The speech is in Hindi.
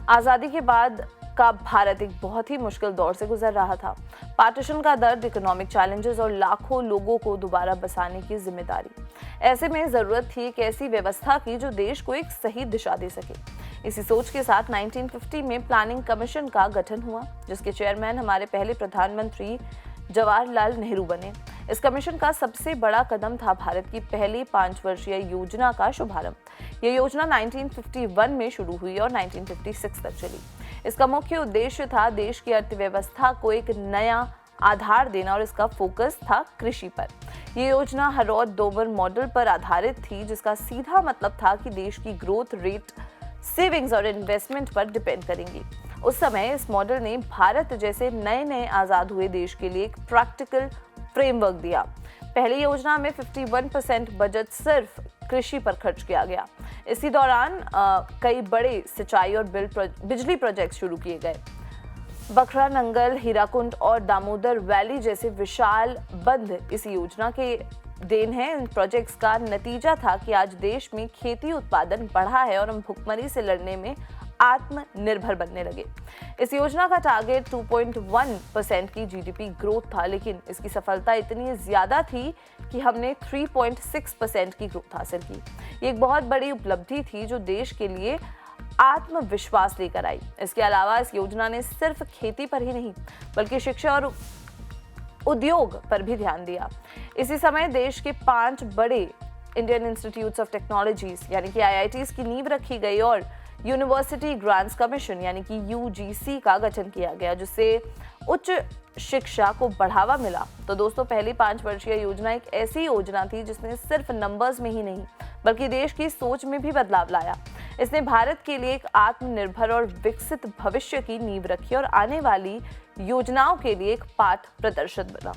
आज़ादी के बाद का भारत एक बहुत ही मुश्किल दौर से गुजर रहा था। पार्टीशन का दर्द, इकोनॉमिक चैलेंजेस और लाखों लोगों को दोबारा बसाने की जिम्मेदारी। ऐसे में जरूरत थी एक ऐसी व्यवस्था की जो देश को एक सही दिशा दे सके। इसी सोच के साथ 1950 में प्लानिंग कमीशन का गठन हुआ, जिसके चेयरमैन हमारे पहले प्रधानमंत्री जवाहरलाल नेहरू बने। इस कमीशन का सबसे बड़ा कदम था भारत की पहली 5 वर्षीय योजना का शुभारंभ। यह योजना 1951 में शुरू हुई और 1956 तक चली। इसका मुख्य उद्देश्य था देश की अर्थव्यवस्था को एक नया आधार देना और इसका फोकस था कृषि पर। ये योजना हरौद डोबर मॉडल पर आधारित थी, जिसका सीधा मतलब था कि देश की ग्रोथ रेट सेविंग्स और इन्वेस्टमेंट पर डिपेंड करेंगी। उस समय इस मॉडल ने भारत जैसे नए आजाद हुए देश के लिए एक प्रैक्टिकल फ्रेमवर्क दिया। पहली योजना में 51% बजट सिर्फ कृषि पर खर्च किया गया। इसी दौरान कई बड़े सिंचाई और बिजली प्रोजेक्ट शुरू किए गए। बखरा नंगल, हीराकुंड और दामोदर वैली जैसे विशाल बंध इस योजना के देन है। इन प्रोजेक्ट्स का नतीजा था कि आज देश में खेती उत्पादन बढ़ा है और हम भुखमरी से लड़ने में आत्मनिर्भर बनने लगे। इस योजना का टारगेट 2.1% की जीडीपी ग्रोथ था, लेकिन इसकी सफलता इतनी ज्यादा थी कि हमने 3.6% की ग्रोथ हासिल की। ये एक बहुत बड़ी उपलब्धि थी जो देश के लिए आत्मविश्वास लेकर आई। इसके अलावा इस योजना ने सिर्फ खेती पर ही नहीं बल्कि शिक्षा और उद्योग पर भी ध्यान दिया। इसी समय देश के 5 बड़े इंडियन इंस्टीट्यूट्स ऑफ टेक्नोलॉजीज यानी कि IITs की नींव रखी गई और यूनिवर्सिटी ग्रांट्स कमीशन यानी कि UGC का गठन किया गया, जिससे उच्च शिक्षा को बढ़ावा मिला। तो दोस्तों, पहली 5 वर्षीय योजना एक ऐसी योजना थी जिसने सिर्फ नंबर्स में ही नहीं बल्कि देश की सोच में भी बदलाव लाया। इसने भारत के लिए एक आत्मनिर्भर और विकसित भविष्य की नींव रखी और आने वाली योजनाओं के लिए एक पाठ प्रदर्शक बना।